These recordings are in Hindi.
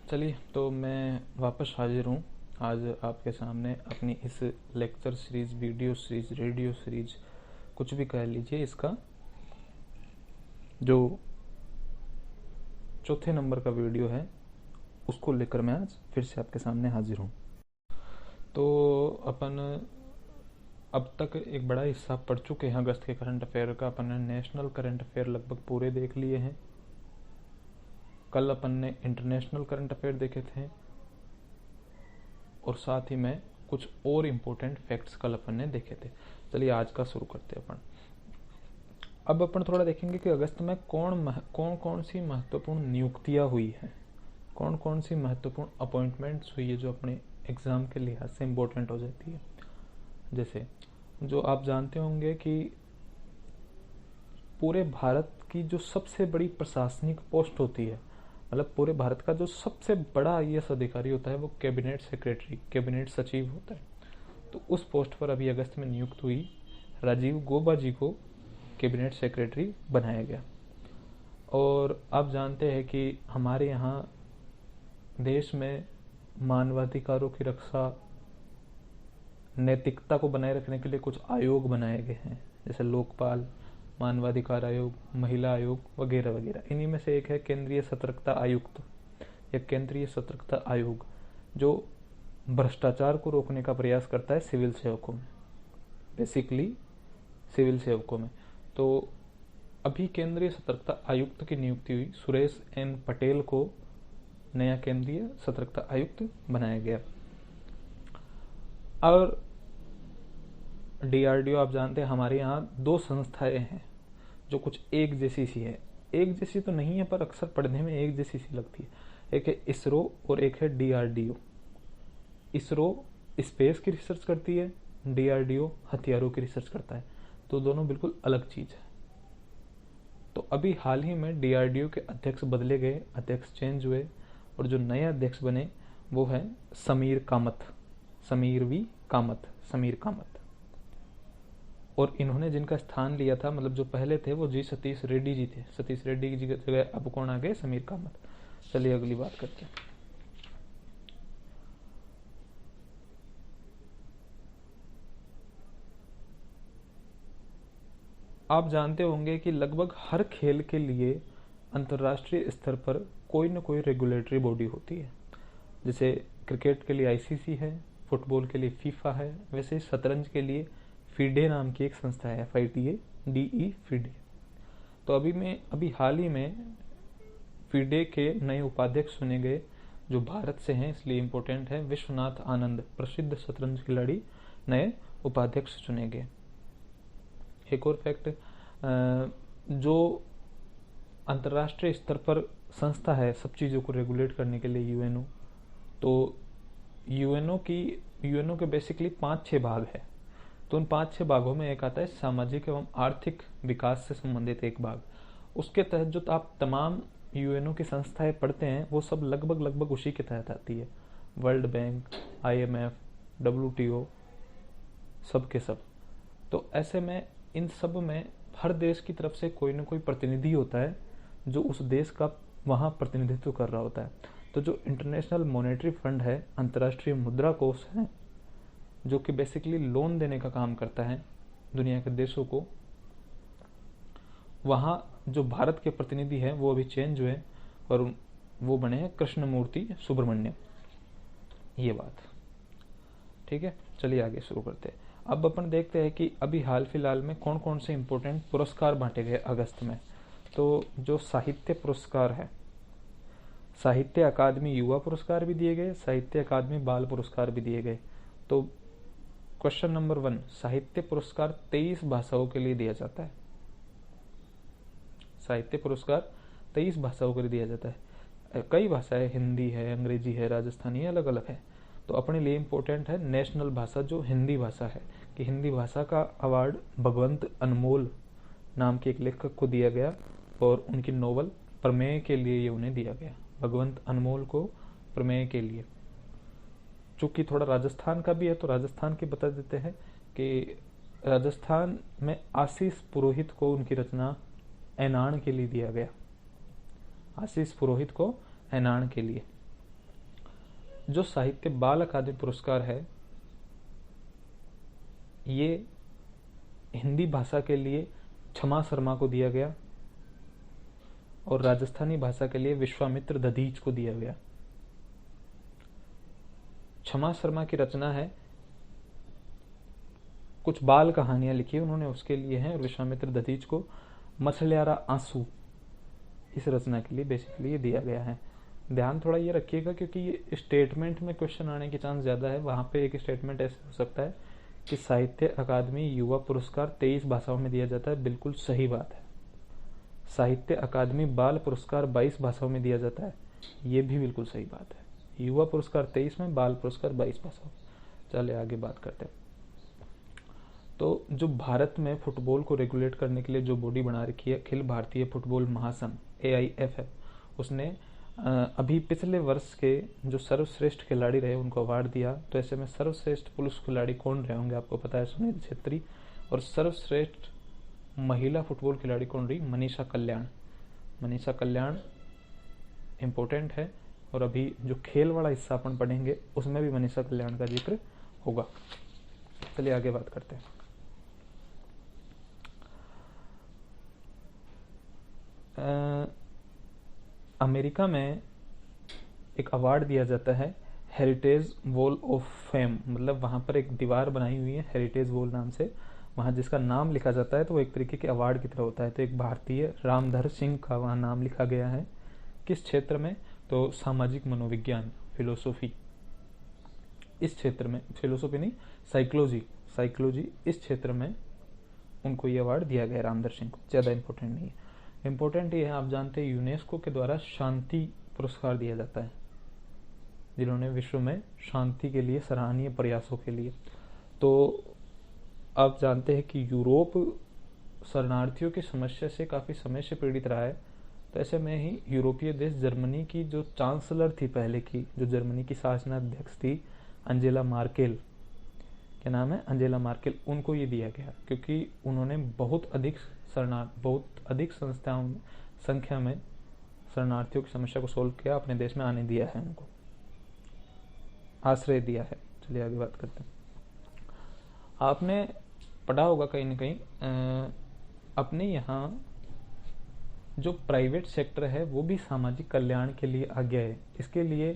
चलिए, तो मैं वापस हाजिर हूँ आज आपके सामने अपनी इस lecture series, video series, radio series, कुछ भी कह लीजिए, इसका जो चौथे नंबर का वीडियो है उसको लेकर मैं आज फिर से आपके सामने हाजिर हूँ। तो अपन अब तक एक बड़ा हिस्सा पढ़ चुके हैं अगस्त के करंट अफेयर का। अपन ने नेशनल करंट अफेयर लगभग पूरे देख लिए हैं। कल अपन ने इंटरनेशनल करंट अफेयर देखे थे और साथ ही में कुछ और इम्पोर्टेंट फैक्ट्स कल अपन ने देखे थे। चलिए आज का शुरू करते हैं अपन। अब अपन थोड़ा देखेंगे कि अगस्त में कौन सी महत्वपूर्ण नियुक्तियां हुई हैं, कौन कौन सी महत्वपूर्ण अपॉइंटमेंट्स हुई है जो अपने एग्जाम के लिहाज से इम्पोर्टेंट हो जाती है। जैसे जो आप जानते होंगे कि पूरे भारत की जो सबसे बड़ी प्रशासनिक पोस्ट होती है, मतलब पूरे भारत का जो सबसे बड़ा आईएएस अधिकारी होता है वो कैबिनेट सेक्रेटरी, कैबिनेट सचिव होता है। तो उस पोस्ट पर अभी अगस्त में नियुक्त हुई राजीव गौबा जी को कैबिनेट सेक्रेटरी बनाया गया। और आप जानते हैं कि हमारे यहाँ देश में मानवाधिकारों की रक्षा, नैतिकता को बनाए रखने के लिए कुछ आयोग बनाए गए हैं, जैसे लोकपाल, मानवाधिकार आयोग, महिला आयोग वगैरह वगैरह। इन्हीं में से एक है केंद्रीय सतर्कता आयुक्त या केंद्रीय सतर्कता आयोग, जो भ्रष्टाचार को रोकने का प्रयास करता है सिविल सेवकों में, बेसिकली सिविल सेवकों में। तो अभी केंद्रीय सतर्कता आयुक्त की नियुक्ति हुई, सुरेश एन पटेल को नया केंद्रीय सतर्कता आयुक्त बनाया गया। और डीआरडीओ, आप जानते हैं हमारे यहाँ दो संस्थाएं हैं जो कुछ एक जैसी सी है, एक जैसी तो नहीं है पर अक्सर पढ़ने में एक जैसी सी लगती है। एक है इसरो और एक है डीआरडीओ। इसरो स्पेस की रिसर्च करती है, डीआरडीओ हथियारों की रिसर्च करता है, तो दोनों बिल्कुल अलग चीज है। तो अभी हाल ही में डीआरडीओ के अध्यक्ष बदले गए, अध्यक्ष चेंज हुए और जो नए अध्यक्ष बने वो है समीर कामत, समीर कामत। और इन्होंने जिनका स्थान लिया था, मतलब जो पहले थे वो जी सतीश रेड्डी जी थे। सतीश रेड्डी जी की जगह अब कौन आ गए? समीर कामत। चलिए अगली बात करते हैं। आप जानते होंगे कि लगभग हर खेल के लिए अंतर्राष्ट्रीय स्तर पर कोई न कोई रेगुलेटरी बॉडी होती है। जैसे क्रिकेट के लिए आईसीसी है, फुटबॉल के लिए फीफा है, वैसे शतरंज के लिए फीडे नाम की एक संस्था है, FIDE फीडे। तो अभी हाल ही में फीडे के नए उपाध्यक्ष चुने गए, जो भारत से हैं इसलिए इम्पोर्टेंट है। विश्वनाथ आनंद, प्रसिद्ध शतरंज खिलाड़ी, नए उपाध्यक्ष चुने गए। एक और फैक्ट, जो अंतर्राष्ट्रीय स्तर पर संस्था है सब चीज़ों को रेगुलेट करने के लिए, यूएनओ, तो यूएनओ के बेसिकली 5-6 भाग है। तो उन 5-6 भागों में एक आता है सामाजिक एवं आर्थिक विकास से संबंधित एक भाग। उसके तहत जो आप तमाम यूएनओ की संस्थाएं पढ़ते हैं वो सब लगभग उसी के तहत आती है। वर्ल्ड बैंक, IMF, WTO, सब के सब। तो ऐसे में इन सब में हर देश की तरफ से कोई ना कोई प्रतिनिधि होता है जो उस देश का वहाँ प्रतिनिधित्व कर रहा होता है। तो जो इंटरनेशनल मॉनेटरी फंड है, अंतर्राष्ट्रीय मुद्रा कोष है, जो कि बेसिकली लोन देने का काम करता है दुनिया के देशों को, वहाँ जो भारत के प्रतिनिधि हैं वो अभी चेंज हुए और वो बने हैं कृष्णमूर्ति सुब्रमण्यम। ये बात ठीक है। चलिए आगे शुरू करते हैं। अब अपन देखते हैं कि अभी हाल फिलहाल में कौन कौन से इंपॉर्टेंट पुरस्कार बांटे गए अगस्त में। तो जो साहित्य पुरस्कार है, साहित्य अकादमी युवा पुरस्कार भी दिए गए, साहित्य अकादमी बाल पुरस्कार भी दिए गए। तो क्वेश्चन नंबर 1, साहित्य पुरस्कार 23 भाषाओं के लिए दिया जाता है। साहित्य पुरस्कार 23 भाषाओं के लिए दिया जाता है। कई भाषाएं, हिंदी है, अंग्रेजी है, राजस्थानी है, अलग अलग है। तो अपने लिए इम्पोर्टेंट है नेशनल भाषा जो हिंदी भाषा है, कि हिंदी भाषा का अवार्ड भगवंत अनमोल नाम के एक लेखक को दिया गया और उनकी नोवेल प्रमेय के लिए ये उन्हें दिया गया, भगवंत अनमोल को प्रमेय के लिए। चूंकि थोड़ा राजस्थान का भी है तो राजस्थान की बता देते हैं कि राजस्थान में आशीष पुरोहित को उनकी रचना ऐनाण के लिए दिया गया, आशीष पुरोहित को ऐनाण के लिए। जो साहित्य बाल अकादमी पुरस्कार है ये हिंदी भाषा के लिए क्षमा शर्मा को दिया गया और राजस्थानी भाषा के लिए विश्वामित्र दधीच को दिया गया। क्षमा शर्मा की रचना है, कुछ बाल कहानियां लिखी उन्होंने उसके लिए हैं, और विश्वामित्र दधीच को मछलियारा आंसू इस रचना के लिए बेसिकली ये दिया गया है। ध्यान थोड़ा ये रखिएगा क्योंकि ये स्टेटमेंट में क्वेश्चन आने के चांस ज्यादा है। वहां पे एक स्टेटमेंट ऐसे हो सकता है कि साहित्य अकादमी युवा पुरस्कार 23 भाषाओं में दिया जाता है, बिल्कुल सही बात है। साहित्य अकादमी बाल पुरस्कार 22 भाषाओं में दिया जाता है, ये भी बिल्कुल सही बात है। युवा पुरस्कार 23 में, बाल पुरस्कार 22 भाषाओं। चलिए आगे बात करते हैं। तो जो भारत में फुटबॉल को रेगुलेट करने के लिए जो बॉडी बना रखी है, अखिल भारतीय फुटबॉल महासंघ AIFF, उसने अभी पिछले वर्ष के जो सर्वश्रेष्ठ खिलाड़ी रहे उनको अवार्ड दिया। तो ऐसे में सर्वश्रेष्ठ पुरुष खिलाड़ी कौन रहे होंगे आपको पता है, सुनील छेत्री। और सर्वश्रेष्ठ महिला फुटबॉल खिलाड़ी कौन रही, मनीषा कल्याण। मनीषा कल्याण इंपॉर्टेंट है, और अभी जो खेल वाला हिस्सा अपन पढ़ेंगे उसमें भी मनीषा कल्याण का जिक्र होगा। चलिए आगे बात करते हैं। अमेरिका में एक अवार्ड दिया जाता है हेरिटेज वॉल ऑफ फेम, मतलब वहां पर एक दीवार बनाई हुई है हेरिटेज वॉल नाम से, वहां जिसका नाम लिखा जाता है तो वो एक तरीके के अवार्ड की तरह होता है। तो एक भारतीय रामधर सिंह का वहां नाम लिखा गया है। किस क्षेत्र में, तो सामाजिक मनोविज्ञान, फिलोसोफी, इस क्षेत्र में, फिलोसोफी नहीं साइकोलॉजी इस क्षेत्र में उनको ये अवार्ड दिया गया रामधर सिंह को। ज्यादा इंपॉर्टेंट नहीं है। इंपॉर्टेंट ये है, आप जानते हैं यूनेस्को के द्वारा शांति पुरस्कार दिया जाता है जिन्होंने विश्व में शांति के लिए सराहनीय प्रयासों के लिए। तो आप जानते हैं कि यूरोप शरणार्थियों की समस्या से काफी समय से पीड़ित रहा है। तो ऐसे में ही यूरोपीय देश जर्मनी की जो चांसलर थी पहले की, जो जर्मनी की शासनाध्यक्ष थी अंजेला मार्केल, क्या नाम है, अंजेला मार्केल, उनको ये दिया गया क्योंकि उन्होंने बहुत अधिक संख्या में शरणार्थियों की समस्या को सोल्व किया, अपने देश में आने दिया है, उनको आश्रय दिया है। चलिए आगे बात करते हैं। आपने पढ़ा होगा कहीं ना कहीं अपने यहाँ जो प्राइवेट सेक्टर है वो भी सामाजिक कल्याण के लिए आ गया है। इसके लिए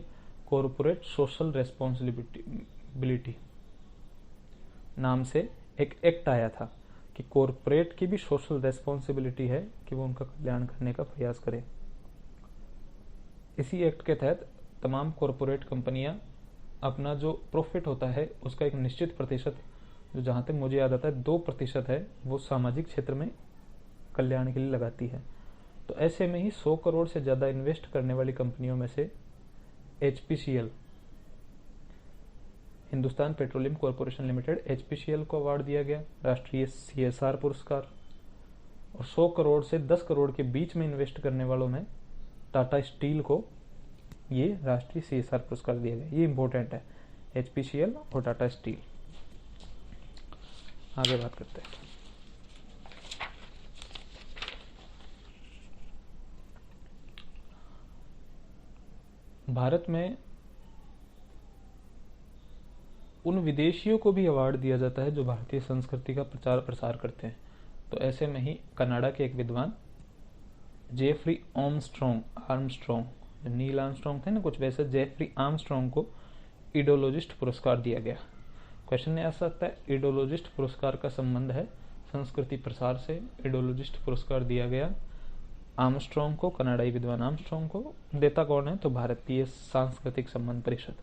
कॉरपोरेट सोशल रेस्पॉन्सिबिलिटी नाम से एक एक्ट आया था कि कॉरपोरेट की भी सोशल रेस्पॉन्सिबिलिटी है कि वो उनका कल्याण करने का प्रयास करें। इसी एक्ट के तहत तमाम कॉरपोरेट कंपनियां अपना जो प्रॉफिट होता है उसका एक निश्चित प्रतिशत, जो जहां तक मुझे याद आता है 2% है, वो सामाजिक क्षेत्र में कल्याण के लिए लगाती है। तो ऐसे में ही 100 करोड़ से ज्यादा इन्वेस्ट करने वाली कंपनियों में से HPCL, Hindustan petroleum corporation limited, HPCL को अवार्ड दिया गया राष्ट्रीय CSR पुरस्कार। और 100 करोड़ से 10 करोड़ के बीच में इन्वेस्ट करने वालों में टाटा स्टील को ये राष्ट्रीय CSR पुरस्कार दिया गया। ये इंपॉर्टेंट है, HPCL और टाटा स्टील। आगे बात करते हैं। भारत में उन विदेशियों को भी अवार्ड दिया जाता है जो भारतीय संस्कृति का प्रचार प्रसार करते हैं। तो ऐसे में ही कनाडा के एक विद्वान जेफरी आर्मस्ट्रॉन्ग, नील आर्मस्ट्रॉन्ग थे ना कुछ वैसे, जेफरी आर्मस्ट्रॉन्ग को इडोलॉजिस्ट पुरस्कार दिया गया। क्वेश्चन आ सकता है इडोलॉजिस्ट पुरस्कार का संबंध है संस्कृति प्रसार से। इडोलॉजिस्ट पुरस्कार दिया गया आर्मस्ट्रॉन्ग को, कनाडाई विद्वान आर्मस्ट्रॉन्ग को। देता कौन है, तो भारतीय सांस्कृतिक संबंध परिषद।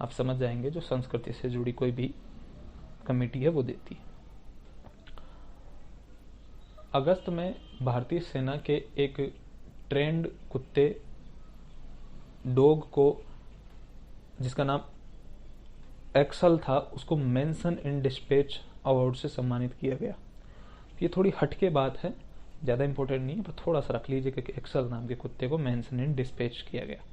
आप समझ जाएंगे जो संस्कृति से जुड़ी कोई भी कमेटी है वो देती है। अगस्त में भारतीय सेना के एक ट्रेंड कुत्ते डॉग को, जिसका नाम एक्सल था, उसको मेंशन इन डिस्पैच अवार्ड से सम्मानित किया गया। ये थोड़ी हटके बात है, ज्यादा इंपॉर्टेंट नहीं है, पर थोड़ा सा रख लीजिए कि एक्सल नाम के कुत्ते को मेंशन इन डिस्पैच किया गया।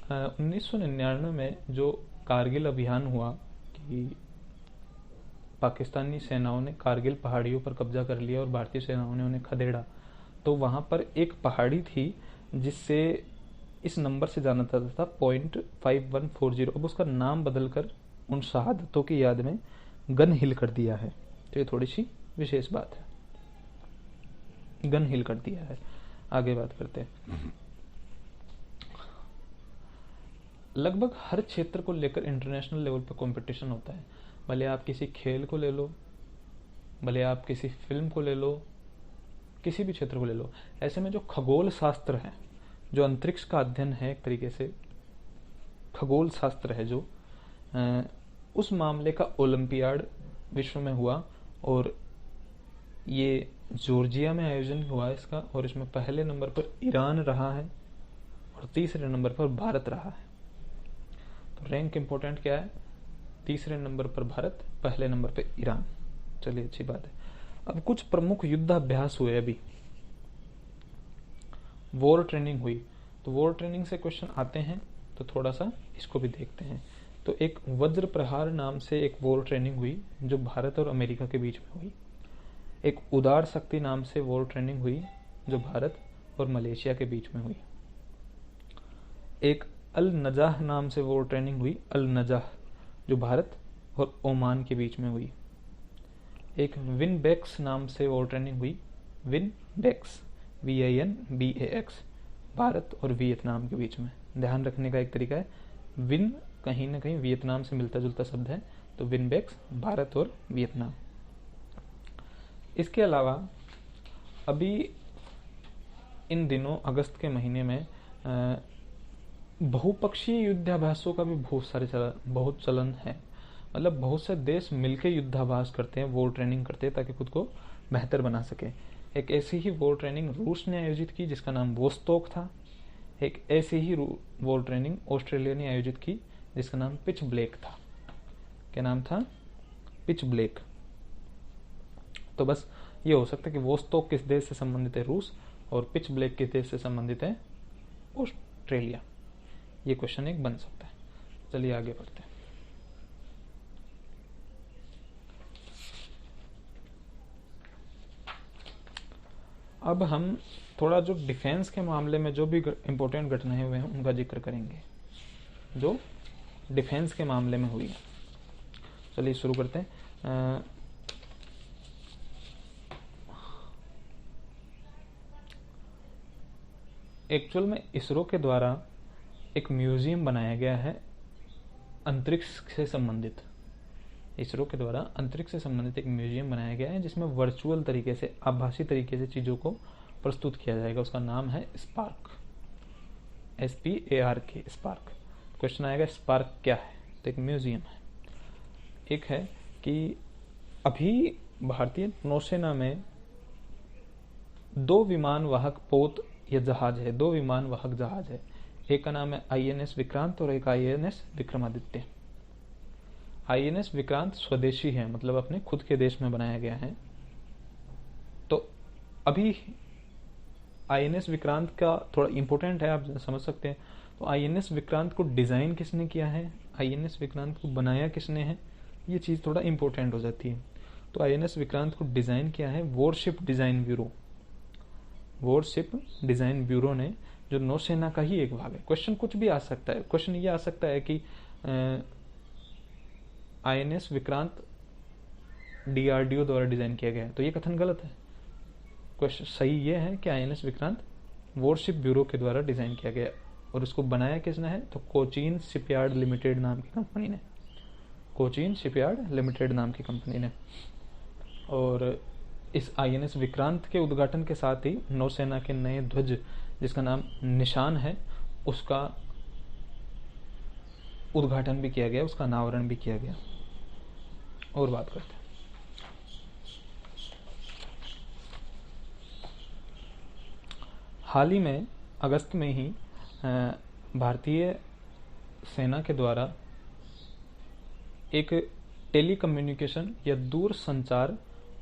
1999 में जो कारगिल अभियान हुआ कि पाकिस्तानी सेनाओं ने कारगिल पहाड़ियों पर कब्जा कर लिया और भारतीय सेनाओं ने उन्हें खदेड़ा, तो वहां पर एक पहाड़ी थी जिससे इस नंबर से जाना जाता था 0.5140। अब उसका नाम बदलकर उन शहादतों की याद में गन हिल कर दिया है। तो ये थोड़ी सी विशेष बात है, गन हिल कर दिया है। आगे बात करते हैं। लगभग हर क्षेत्र को लेकर इंटरनेशनल लेवल पर कंपटीशन होता है। भले आप किसी खेल को ले लो, भले आप किसी फिल्म को ले लो, किसी भी क्षेत्र को ले लो। ऐसे में जो खगोल शास्त्र है, जो अंतरिक्ष का अध्ययन है, एक तरीके से खगोल शास्त्र है जो, उस मामले का ओलंपियाड विश्व में हुआ और ये जॉर्जिया में आयोजन हुआ इसका, और इसमें पहले नंबर पर ईरान रहा है और तीसरे नंबर पर भारत रहा है। तो रैंक इंपॉर्टेंट क्या है? तीसरे नंबर पर भारत, पहले नंबर पर ईरान। चलिए, अच्छी बात है। अब कुछ प्रमुख युद्धाभ्यास हुए अभी, वॉर ट्रेनिंग हुई। तो वॉर ट्रेनिंग से क्वेश्चन आते हैं, तो थोड़ा सा इसको भी देखते हैं। तो एक वज्र प्रहार नाम से एक वॉर ट्रेनिंग हुई जो भारत और अमेरिका के बीच में हुई। एक उदार शक्ति नाम से वॉर ट्रेनिंग हुई जो भारत और मलेशिया के बीच में हुई। एक अल नजाह नाम से वॉर ट्रेनिंग हुई, अल नजाह, जो भारत और ओमान के बीच में हुई। एक विनबेक्स नाम से वॉर ट्रेनिंग हुई, विनबेक्स, VINBAX, भारत और वियतनाम के बीच में। ध्यान रखने का एक तरीका है, विन कहीं ना कहीं वियतनाम से मिलता जुलता शब्द है, तो विनबेक्स भारत और वियतनाम। इसके अलावा अभी इन दिनों अगस्त के महीने में बहुपक्षीय युद्धाभ्यासों का भी बहुत चलन है। मतलब बहुत से देश मिलकर युद्धाभ्यास करते हैं, वॉर ट्रेनिंग करते हैं ताकि खुद को बेहतर बना सके। एक ऐसी ही वॉर ट्रेनिंग रूस ने आयोजित की जिसका नाम वोस्टॉक था। एक ऐसी ही वॉर ट्रेनिंग ऑस्ट्रेलिया ने आयोजित की जिसका नाम पिच ब्लेक था। क्या नाम था? Pitch black. तो बस ये हो सकता है कि वोस्टॉक किस देश से संबंधित है? रूस। और पिच ब्लेक किस देश से संबंधित है? ऑस्ट्रेलिया। ये क्वेश्चन एक बन सकता है। चलिए आगे बढ़ते हैं। अब हम थोड़ा जो डिफेंस के मामले में जो भी इंपॉर्टेंट घटनाएं हुए हैं उनका जिक्र करेंगे जो डिफेंस के मामले में हुई। चलिए शुरू करते हैं। एक्चुअल में इसरो के द्वारा एक म्यूजियम बनाया गया है अंतरिक्ष से संबंधित। इसरो के द्वारा अंतरिक्ष से संबंधित एक म्यूजियम बनाया गया है जिसमें वर्चुअल तरीके से, आभासी तरीके से चीजों को प्रस्तुत किया जाएगा। उसका नाम है स्पार्क, SPARK, स्पार्क। क्वेश्चन आएगा स्पार्क क्या है? तो एक म्यूजियम है। एक है कि अभी भारतीय नौसेना में 2 विमान वाहक पोत या जहाज है, 2 विमान वाहक जहाज है। एक का नाम है INS विक्रांत और एक INS विक्रमादित्य। INS विक्रांत स्वदेशी है, मतलब अपने खुद के देश में बनाया गया है। तो अभी INS विक्रांत का थोड़ा इंपॉर्टेंट है, आप समझ सकते हैं। तो INS विक्रांत को डिजाइन किसने किया है, INS विक्रांत को बनाया किसने है, ये चीज थोड़ा इंपॉर्टेंट हो जाती है। तो INS विक्रांत को डिजाइन किया है worship design bureau. Worship design bureau ने, जो नौसेना का ही एक भाग है। क्वेश्चन कुछ भी आ सकता है। क्वेश्चन ये आ सकता है कि INS विक्रांत DRDO द्वारा डिजाइन किया गया है, तो ये कथन गलत है। क्वेश्चन सही ये है कि INS विक्रांत वॉरशिप ब्यूरो के द्वारा डिजाइन किया गया और इसको बनाया किसने है? तो कोचीन शिपयार्ड लिमिटेड नाम की कंपनी ने, कोचीन शिपयार्ड लिमिटेड नाम की कंपनी ने। और इस INS विक्रांत के उद्घाटन के साथ ही नौसेना के नए ध्वज, जिसका नाम निशान है, उसका उद्घाटन भी किया गया, उसका अनावरण भी किया गया। और बात करते हैं। हाल ही में अगस्त में ही भारतीय सेना के द्वारा एक टेलीकम्युनिकेशन या दूर संचार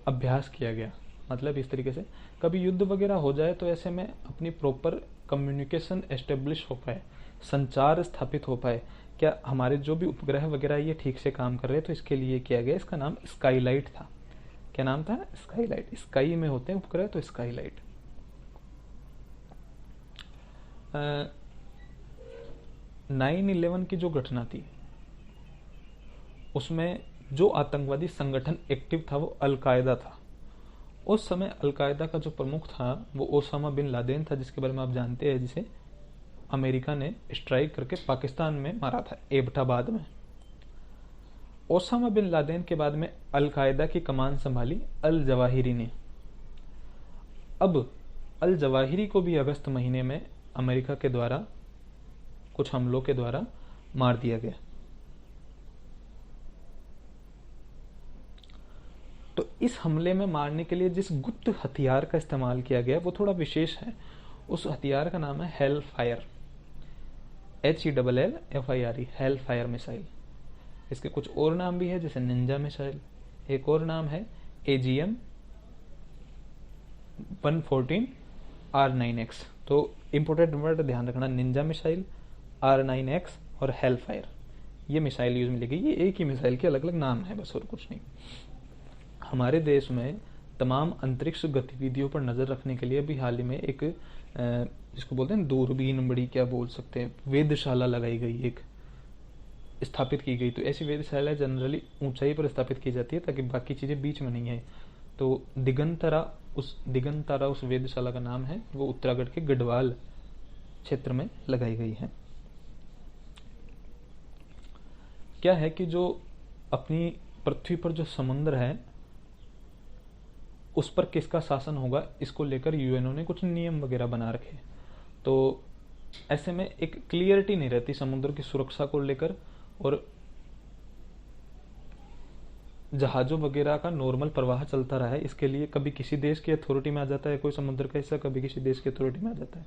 अभ्यास किया गया। मतलब इस तरीके से कभी युद्ध वगैरह हो जाए तो ऐसे में अपनी प्रॉपर कम्युनिकेशन एस्टेब्लिश हो पाए, संचार स्थापित हो पाए। क्या हमारे जो भी उपग्रह वगैरह ये ठीक से काम कर रहे हैं, तो इसके लिए किया गया। इसका नाम स्काईलाइट था। क्या नाम था? स्काईलाइट। स्काई में होते हैं उपग्रह, तो स्काईलाइट। 9/11 की जो घटना थी उसमें जो आतंकवादी संगठन एक्टिव था वो अलकायदा था। उस समय अलकायदा का जो प्रमुख था वो ओसामा बिन लादेन था, जिसके बारे में आप जानते हैं, जिसे अमेरिका ने स्ट्राइक करके पाकिस्तान में मारा था, एबटाबाद में। ओसामा बिन लादेन के बाद में अलकायदा की कमान संभाली अल जवाहिरी ने। अब अल जवाहिरी को भी अगस्त महीने में अमेरिका के द्वारा कुछ हमलों के द्वारा मार दिया गया। तो इस हमले में मारने के लिए जिस गुप्त हथियार का इस्तेमाल किया गया वो थोड़ा विशेष है। उस हथियार का नाम है hello fire, HELLFIRE, hello fire missile. इसके कुछ और नाम भी है, जैसे निंजा मिसाइल। एक और नाम है AGM 114 R9X। तो इंपोर्टेंट वर्ड ध्यान रखना, निंजा मिसाइल, R9X और हेल फायर, ये मिसाइल यूज मिलेगी। ये एक ही मिसाइल के अलग अलग नाम है बस, और कुछ नहीं। हमारे देश में तमाम अंतरिक्ष गतिविधियों पर नजर रखने के लिए अभी हाल ही में एक जिसको बोलते हैं दूरबीन, बड़ी क्या बोल सकते हैं, वेधशाला लगाई गई, एक स्थापित की गई। तो ऐसी वेधशाला जनरली ऊंचाई पर स्थापित की जाती है ताकि बाकी चीजें बीच में नहीं है। तो दिगंतरा उस वेधशाला का नाम है, वो उत्तराखंड के गढ़वाल क्षेत्र में लगाई गई है। क्या है कि जो अपनी पृथ्वी पर जो समुद्र है उस पर किसका शासन होगा, इसको लेकर यूएनओ ने कुछ नियम वगैरह बना रखे। तो ऐसे में एक क्लियरिटी नहीं रहती समुद्र की सुरक्षा को लेकर, और जहाजों वगैरह का नॉर्मल प्रवाह चलता रहा है। इसके लिए कभी किसी देश की अथॉरिटी में आ जाता है कोई समुद्र का हिस्सा, कभी किसी देश की अथॉरिटी में आ जाता है।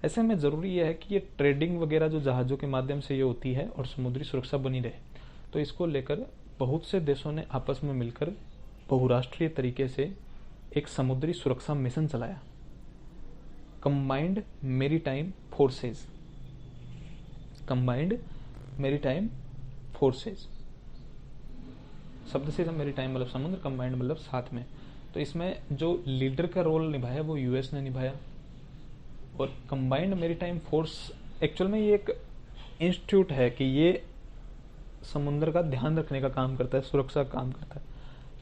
ऐसे में जरूरी यह है कि ये ट्रेडिंग वगैरह जो जहाजों के माध्यम से ये होती है और समुद्री सुरक्षा बनी रहे। तो इसको लेकर बहुत से देशों ने आपस में मिलकर बहुराष्ट्रीय तरीके से एक समुद्री सुरक्षा मिशन चलाया, combined maritime forces. Combined maritime forces शब्द से मेरीटाइम मतलब समुद्र, कंबाइंड मतलब साथ में। तो इसमें जो लीडर का रोल निभाया वो यूएस ने निभाया। और कंबाइंड मेरीटाइम फोर्स एक्चुअल में ये एक इंस्टीट्यूट है कि ये समुद्र का ध्यान रखने का काम करता है, सुरक्षा का काम करता है।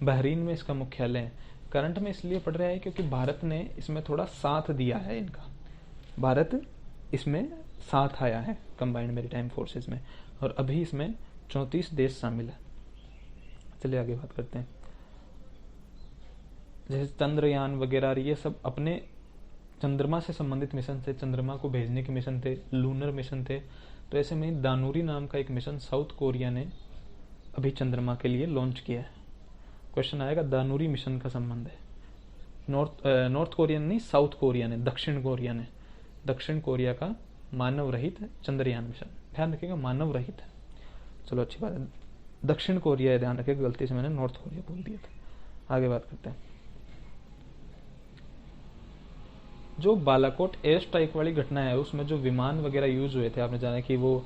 बहरीन में इसका मुख्यालय है। करंट में इसलिए पड़ रहा है क्योंकि भारत ने इसमें थोड़ा साथ दिया है इनका, भारत इसमें साथ आया है कंबाइंड मेरीटाइम फोर्सेज में, और अभी इसमें 34 देश शामिल है। चलिए आगे बात करते हैं। जैसे चंद्रयान वगैरह, ये सब अपने चंद्रमा से संबंधित मिशन थे, चंद्रमा को भेजने के मिशन थे, लूनर मिशन थे। तो ऐसे में दानुरी नाम का एक मिशन साउथ कोरिया ने अभी चंद्रमा के लिए लॉन्च किया है। क्वेश्चन आएगा दानुरी मिशन का संबंध है, नॉर्थ कोरियन नहीं, साउथ कोरिया ने, दक्षिण कोरिया का मानव रहित चंद्रयान मिशन। ध्यान रखिएगा मानव रहित है, चलो अच्छी बात है। दक्षिण कोरिया है, ध्यान रखिएगा, गलती से मैंने नॉर्थ कोरिया बोल दिया था। आगे बात करते हैं। जो बालाकोट एयर स्ट्राइक वाली घटना है उसमें जो विमान वगैरह यूज हुए थे, आपने जाना कि वो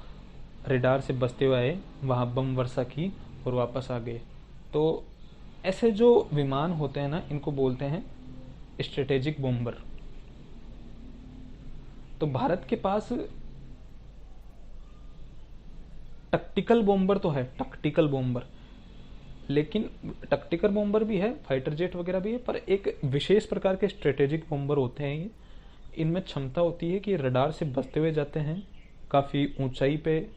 रेडार से बचते हुए आए, वहां बम वर्षा की और वापस आ गए। तो ऐसे जो विमान होते हैं ना, इनको बोलते हैं स्ट्रेटेजिक बॉम्बर। तो भारत के पास टैक्टिकल बॉम्बर तो है, टैक्टिकल बॉम्बर, लेकिन टैक्टिकल बॉम्बर भी है, फाइटर जेट वगैरह भी है, पर एक विशेष प्रकार के स्ट्रेटेजिक बॉम्बर होते हैं ये। इनमें क्षमता होती है कि रडार से बचते हुए जाते हैं, काफी ऊंचाई पे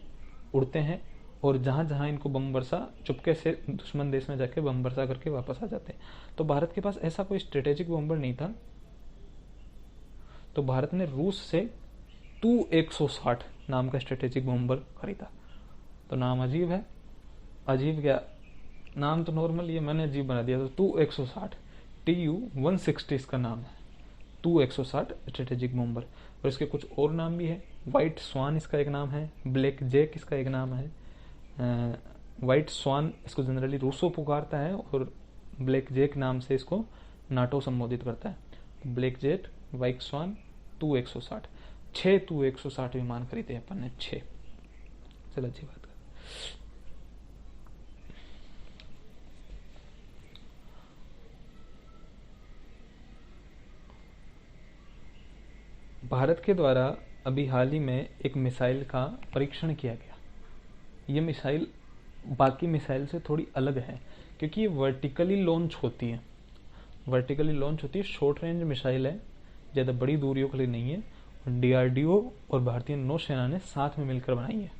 उड़ते हैं, और जहां जहां इनको बम वर्षा, चुपके से दुश्मन देश में जाके बम वर्षा करके वापस आ जाते हैं। तो भारत के पास ऐसा कोई स्ट्रेटेजिक बॉम्बर नहीं था, तो भारत ने रूस से Tu-160 नाम का स्ट्रेटेजिक बॉम्बर खरीदा। तो नाम अजीब है, अजीब क्या, नाम तो नॉर्मल, ये मैंने अजीब बना दिया। तो Tu-160, Tu-160 इसका नाम है, Tu-160 स्ट्रेटेजिक बॉम्बर। और इसके कुछ और नाम भी है, व्हाइट स्वान इसका एक नाम है, ब्लैक जैक इसका एक नाम है। व्हाइट स्वान इसको जनरली रूसो पुकारता है, और ब्लैक जैक नाम से इसको नाटो संबोधित करता है। ब्लैक जेट, व्हाइट स्वान, Tu-160, 6 Tu-160 विमान खरीदे अपन ने, 6। चलो अच्छी बात कर। भारत के द्वारा अभी हाल ही में एक मिसाइल का परीक्षण किया गया। ये मिसाइल बाकी मिसाइल से थोड़ी अलग है क्योंकि ये वर्टिकली लॉन्च होती है। शॉर्ट रेंज मिसाइल है, ज़्यादा बड़ी दूरियों के लिए नहीं है। डीआरडीओ और भारतीय नौसेना ने साथ में मिलकर बनाई है।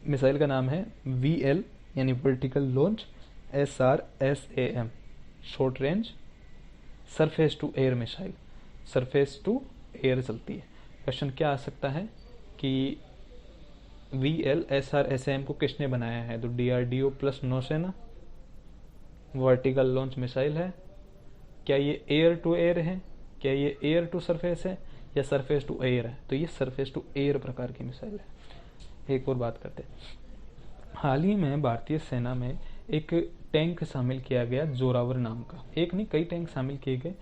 मिसाइल का नाम है VL यानी vertical launch SRSAM, short range surface to air missile. Surface to air चलती है। क्वेश्चन क्या आ सकता है कि VL SRSAM को किसने बनाया है? तो DRDO प्लस नौसेना। वर्टिकल लॉन्च मिसाइल है। क्या ये एयर टू एयर है? क्या ये एयर टू सरफेस है या सरफेस टू एयर है? तो ये सरफेस टू एयर प्रकार की मिसाइल है। एक और बात करते हैं। हाल ही में भारतीय सेना में एक टैंक शामिल किया गया जोरावर नाम का। एक नहीं, कई टैंक शामिल किए गए।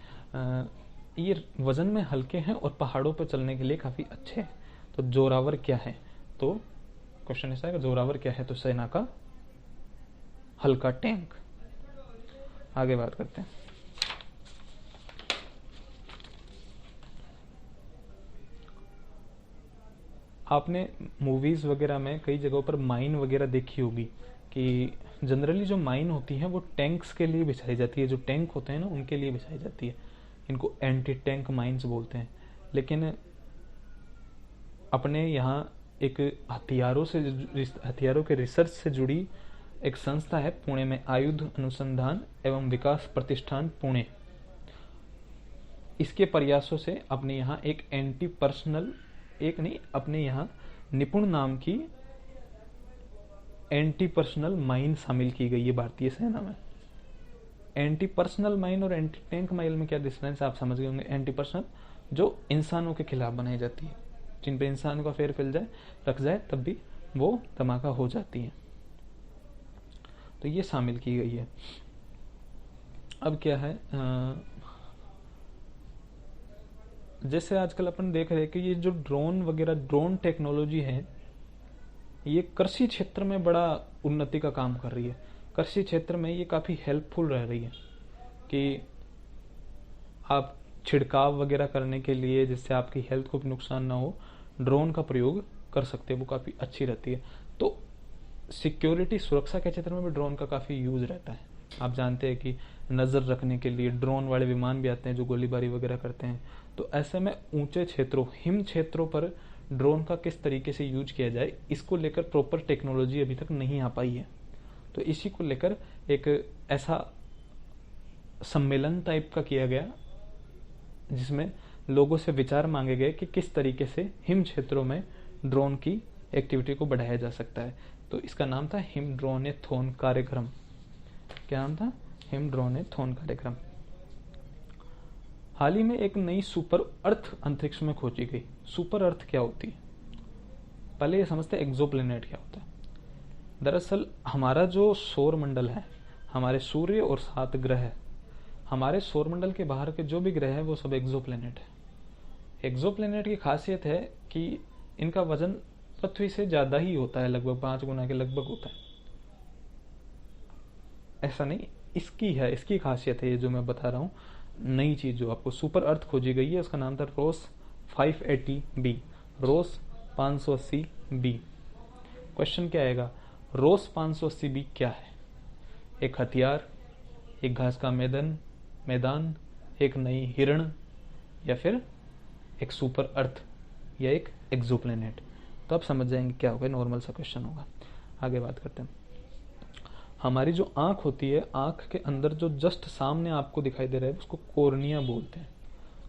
ये वजन में हल्के हैं और पहाड़ों पर चलने के लिए काफी अच्छे हैं। तो जोरावर क्या है? तो क्वेश्चन ऐसा है, जोरावर क्या है? तो सेना का हल्का टैंक। आगे बात करते हैं। आपने मूवीज वगैरह में कई जगहों पर माइन वगैरह देखी होगी कि जनरली जो माइन होती है वो टैंक्स के लिए बिछाई जाती है। जो टैंक होते हैं ना, उनके लिए बिछाई जाती है। इनको एंटी टैंक माइंस बोलते हैं। लेकिन अपने यहाँ एक हथियारों के रिसर्च से जुड़ी एक संस्था है पुणे में, आयुध अनुसंधान एवं विकास प्रतिष्ठान पुणे। इसके प्रयासों से अपने यहाँ अपने यहाँ निपुण नाम की एंटी पर्सनल माइन शामिल की गई है भारतीय सेना में। एंटी पर्सनल माइन और एंटी टैंक माइन में क्या डिफरेंस आप समझ गए होंगे। एंटी पर्सनल जो इंसानों के खिलाफ बनाई जाती है, जिन पे इंसानों का फेर रख जाए तब भी वो धमाका हो जाती है, तो ये शामिल की गई है। अब क्या है, जैसे आजकल अपन देख रहे हैं कि ये जो ड्रोन टेक्नोलॉजी है, ये कृषि क्षेत्र में बड़ा उन्नति का काम कर रही है। कृषि क्षेत्र में ये काफी हेल्पफुल रह रही है कि आप छिड़काव वगैरह करने के लिए, जिससे आपकी हेल्थ को भी नुकसान ना हो, ड्रोन का प्रयोग कर सकते हैं। वो काफी अच्छी रहती है। तो सिक्योरिटी, सुरक्षा के क्षेत्र में भी ड्रोन का काफी यूज रहता है। आप जानते हैं कि नजर रखने के लिए ड्रोन वाले विमान भी आते हैं जो गोलीबारी वगैरह करते हैं। तो ऐसे में ऊंचे क्षेत्रों, हिम क्षेत्रों पर ड्रोन का किस तरीके से यूज किया जाए, इसको लेकर प्रॉपर टेक्नोलॉजी अभी तक नहीं आ पाई है। तो इसी को लेकर एक ऐसा सम्मेलन टाइप का किया गया जिसमें लोगों से विचार मांगे गए कि किस तरीके से हिम क्षेत्रों में ड्रोन की एक्टिविटी को बढ़ाया जा सकता है। तो इसका नाम था हिम ड्रोनेथॉन कार्यक्रम। क्या नाम था? हिम ड्रोनेथॉन कार्यक्रम। हाल ही में एक नई सुपर अर्थ अंतरिक्ष में खोजी गई। सुपर अर्थ क्या होती है? पहले ये समझते हैं एक्सोप्लैनेट क्या होता है। दरअसल हमारा जो सौर मंडल है, हमारे सूर्य और 7 ग्रह, हमारे सौर मंडल के बाहर के जो भी ग्रह है वो सब एक्सोप्लैनेट है। एक्सोप्लैनेट की खासियत है कि इनका वजन पृथ्वी से ज्यादा ही होता है, लगभग 5 गुना के लगभग होता है। ऐसा नहीं, इसकी खासियत है ये जो मैं बता रहा हूँ। नई चीज जो आपको सुपर अर्थ खोजी गई है, उसका नाम था रोस 580b। रोस 580b। क्वेश्चन क्या आएगा? रोस 580b क्या है? एक हथियार, एक घास का मैदान, एक नई हिरण, या फिर एक सुपर अर्थ या एक एक्सोप्लैनेट? तो आप समझ जाएंगे क्या होगा। नॉर्मल सा क्वेश्चन होगा। आगे बात करते हैं। हमारी जो आंख होती है, आंख के अंदर जो जस्ट सामने आपको दिखाई दे रहा है उसको कॉर्निया बोलते हैं।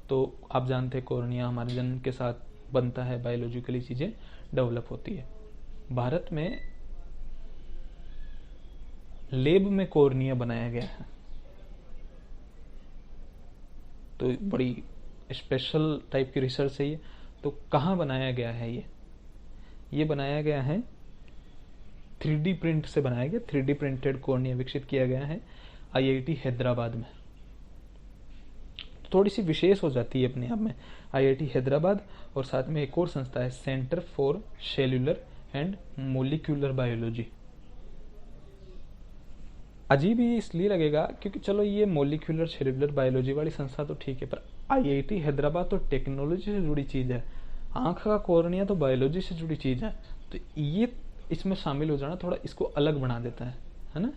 तो आप जानते हैं कॉर्निया हमारे जन्म के साथ बनता है, बायोलॉजिकली चीजें डेवलप होती है। भारत में लेब में कॉर्निया बनाया गया है, तो बड़ी स्पेशल टाइप की रिसर्च है ये। तो कहाँ बनाया गया है ये बनाया गया है 3D प्रिंट से बनाया गया। 3D प्रिंटेड कॉर्निया विकसित किया गया है IIT हैदराबाद में। थोड़ी सी विशेष हो जाती है अपने आप में IIT हैदराबाद, और साथ में एक और संस्था है centre for cellular and molecular biology. अजीब ही इसलिए लगेगा क्योंकि चलो ये मोलिक्यूलर सेल्यूलर बायोलॉजी वाली संस्था तो ठीक है, पर आईआईटी हैदराबाद तो टेक्नोलॉजी से जुड़ी चीज है, आंख का कॉर्निया तो बायोलॉजी से जुड़ी चीज है, तो ये इसमें शामिल हो जाना थोड़ा इसको अलग बना देता है ना।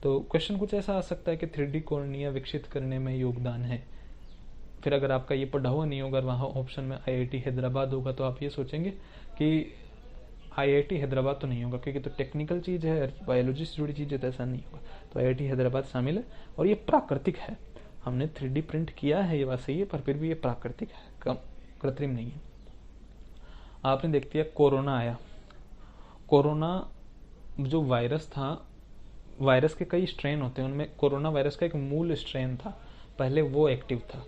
तो क्वेश्चन कुछ ऐसा आ सकता है कि 3D कॉर्निया विकसित करने में योगदान है। फिर अगर आपका ये पढ़ा हुआ नहीं होगा, वहाँ ऑप्शन में आईआईटी हैदराबाद होगा, तो आप ये सोचेंगे कि आईआईटी हैदराबाद तो नहीं होगा, क्योंकि तो टेक्निकल चीज़ है, बायोलॉजी से जुड़ी चीज़ है, तो ऐसा नहीं होगा। तो आईआईटी हैदराबाद शामिल है, और ये प्राकृतिक है। हमने 3D प्रिंट किया है, ये बात सही है, पर फिर भी ये प्राकृतिक है, कम कृत्रिम नहीं है। आपने देख लिया कोरोना आया, कोरोना जो वायरस था, वायरस के कई स्ट्रेन होते हैं, उनमें कोरोना वायरस का एक मूल स्ट्रेन था, पहले वो एक्टिव था।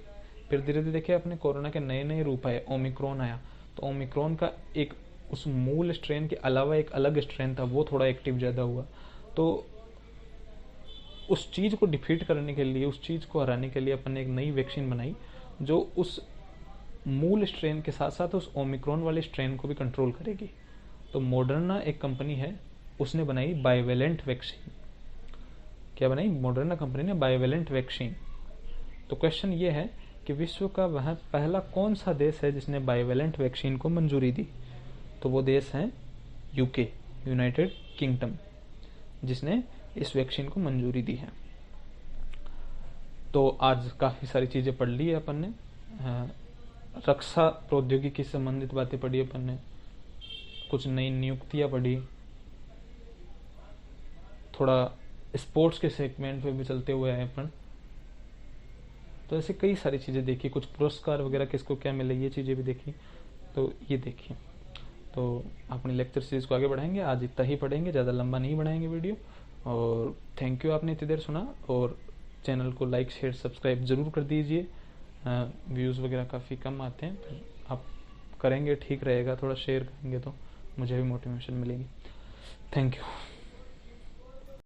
फिर धीरे धीरे देखिए अपने कोरोना के नए नए रूप आए, ओमिक्रॉन आया, तो ओमिक्रॉन का एक उस मूल स्ट्रेन के अलावा एक अलग स्ट्रेन था, वो थोड़ा एक्टिव ज़्यादा हुआ। तो उस चीज़ को डिफीट करने के लिए, उस चीज़ को हराने के लिए अपन ने एक नई वैक्सीन बनाई, जो उस मूल स्ट्रेन के साथ साथ उस ओमिक्रॉन वाले स्ट्रेन को भी कंट्रोल करेगी। तो मॉडर्ना एक कंपनी है, उसने बनाई बाइवेलेंट वैक्सीन। क्या बनाई? मॉडर्ना कंपनी ने बाइवेलेंट वैक्सीन। तो क्वेश्चन ये है कि विश्व का वह पहला कौन सा देश है जिसने बाइवेलेंट वैक्सीन को मंजूरी दी? तो वो देश है यूके, यूनाइटेड किंगडम, जिसने इस वैक्सीन को मंजूरी दी है। तो आज काफ़ी सारी चीज़ें पढ़ ली है अपन ने, रक्षा प्रौद्योगिकी से संबंधित बातें पढ़ी अपन ने, कुछ नई नियुक्तियां पढ़ी, थोड़ा स्पोर्ट्स के सेगमेंट पे भी चलते हुए आए अपन। तो ऐसे कई सारी चीज़ें देखी, कुछ पुरस्कार वगैरह किसको क्या मिले, ये चीज़ें भी देखी। तो ये देखिए, तो अपनी लेक्चर सीरीज को आगे बढ़ाएंगे। आज इतना ही पढ़ेंगे, ज़्यादा लंबा नहीं बढ़ाएंगे वीडियो। और थैंक यू, आपने इतनी देर सुना, और चैनल को लाइक शेयर सब्सक्राइब ज़रूर कर दीजिए। व्यूज़ वगैरह काफ़ी कम आते हैं, तो आप करेंगे ठीक रहेगा, थोड़ा शेयर करेंगे तो मुझे भी मोटिवेशन मिलेगी। Thank you.